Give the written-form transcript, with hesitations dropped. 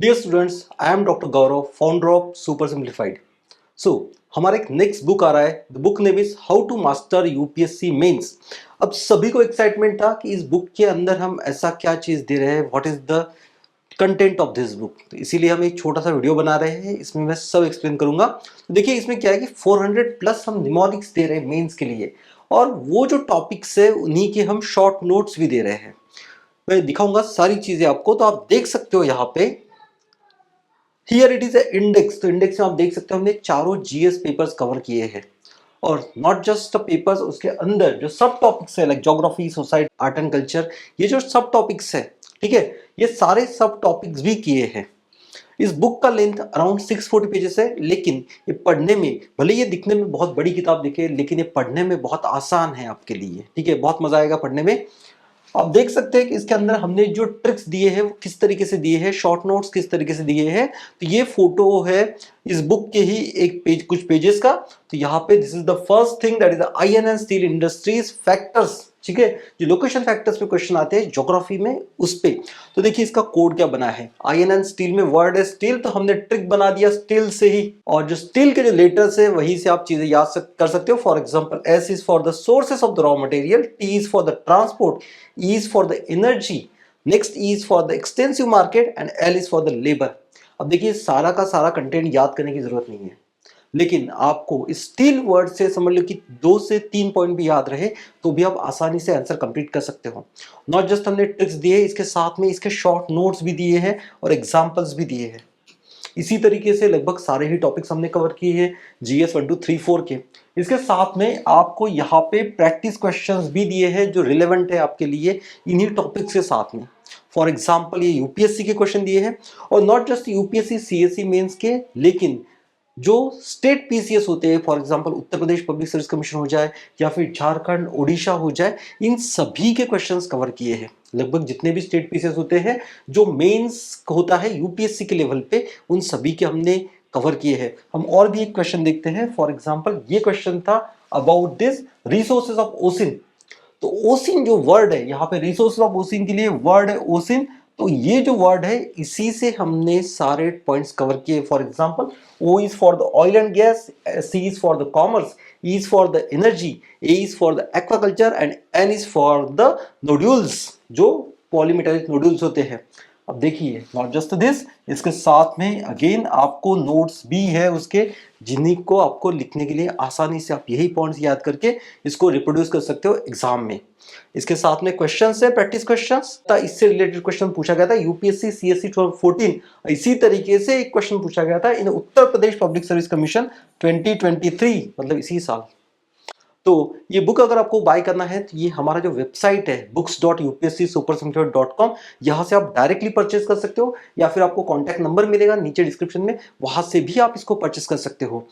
Dear students, I am doctor Gaurav, founder of super simplified. So हमारा एक next book आ रहा है। The book name is how to master UPSC mains. अब सभी को एक्साइटमेंट था कि इस बुक के अंदर हम ऐसा क्या चीज दे रहे हैं, what is the content of this book. तो इसीलिए हम एक छोटा सा वीडियो बना रहे हैं, इसमें मैं सब एक्सप्लेन करूंगा। तो देखिए इसमें क्या है कि 400 प्लस हम निमोनिक्स दे रहे हैं मेंस के लिए, और वो जो टॉपिक्स है उन्हीं के हम शॉर्ट नोट्स भी दे रहे हैं। मैं दिखाऊंगा सारी चीजें आपको, तो आप देख सकते हो यहाँ पे। Here it is index. तो इंडेक्स में आप देख सकते हो हमने चारों जीएस पेपर्स कवर किए हैं, और नॉट जस्ट पेपर्स, उसके अंदर जो सब टॉपिक्स है like geography, society, art and culture, ये जो सब टॉपिक्स है, ठीक है, ये सारे सब टॉपिक्स भी किए हैं। इस बुक का लेंथ अराउंड 640 पेजेस है, लेकिन ये पढ़ने में, भले ये दिखने में बहुत बड़ी किताब दिखे, लेकिन ये पढ़ने में बहुत आसान है आपके लिए। ठीक है, बहुत मजा आएगा पढ़ने में। आप देख सकते हैं कि इसके अंदर हमने जो ट्रिक्स दिए हैं वो किस तरीके से दिए हैं, शॉर्ट नोट्स किस तरीके से दिए हैं। तो ये फोटो है इस बुक के ही एक पेज, कुछ पेजेस का। तो यहाँ पे this is the first thing, that is the iron and steel industries factors. ठीक है, जो लोकेशन फैक्टर्स पे क्वेश्चन आते हैं ज्योग्राफी में, उस पे। तो देखिए इसका कोड क्या बना है। आयरन एंड स्टील में वर्ड है स्टील, तो हमने ट्रिक बना दिया स्टील से ही, और जो स्टील के जो लेटर्स है वही से आप चीजें याद कर सकते हो। For example, S is for the sources of the raw material, T is for the transport, E is for the energy, next E is for the extensive market and L is for the labor। अब देखिए सारा का सारा content याद करने की जरूरत नहीं है, लेकिन आपको स्टील वर्ड से समझ लो कि 2 से 3 पॉइंट भी याद रहे तो भी आप आसानी से आंसर कंप्लीट कर सकते हो। नॉट जस्ट हमने ट्रिक्स दिए, इसके साथ में इसके शॉर्ट नोट्स भी दिए हैं और एग्जांपल्स भी दिए हैं। इसी तरीके से लगभग सारे ही टॉपिक्स हमने कवर किए हैं जीएस 1 2 3 4 के। इसके साथ में आपको यहाँ पे प्रैक्टिस क्वेश्चंस भी दिए हैं जो रिलेवेंट है आपके लिए इन्हीं टॉपिक्स के साथ में। फॉर एग्जांपल, ये यूपीएससी के क्वेश्चन दिए हैं, और not just UPSC CSC mains के, लेकिन जो स्टेट पीसीएस होते हैं, for example Uttar Pradesh public service commission हो जाए या फिर झारखंड ओडिशा हो जाए, इन सभी के क्वेश्चंस कवर किए हैं। लगभग जितने भी स्टेट पीसीएस होते हैं जो मेंस होता है यूपीएससी के लेवल पे, उन सभी के हमने कवर किए हैं। हम और भी एक क्वेश्चन देखते हैं। फॉर एग्जांपल, ये क्वेश्चन था अबाउट दिस रिसोर्सेज ऑफ ओसिन। तो ओसिन जो वर्ड है, यहाँ पे रिसोर्सेज ऑफ ओसिन के लिए वर्ड है ओसिन। तो ये जो वर्ड है इसी से हमने सारे पॉइंट्स कवर किए। For example, O is for the oil and gas, C is for the commerce, E is for the energy, A is for the aquaculture and N is for the nodules, जो polymetallic nodules होते हैं। अब देखिए not just this, इसके साथ में again आपको notes भी है उसके, जिन्हीं को आपको लिखने के लिए आसानी से आप यही पॉइंट्स याद करके इसको रिप्रोड्यूस कर सकते हो एग्जाम में। इसके साथ में क्वेश्चंस है, प्रैक्टिस क्वेश्चंस। इससे रिलेटेड क्वेश्चन पूछा गया था यूपीएससी सीएससी 14। इसी तरीके से एक क्वेश्चन पूछा गया था इन उत्तर प्रदेश पब्लिक सर्विस कमीशन 2023, मतलब इसी साल। तो ये बुक अगर आपको बाय करना है तो ये हमारा जो वेबसाइट है books.upscsupersimplified.com, यहाँ से आप डायरेक्टली परचेस कर सकते हो, या फिर आपको कॉन्टैक्ट नंबर मिलेगा नीचे डिस्क्रिप्शन में, वहां से भी आप इसको परचेस कर सकते हो।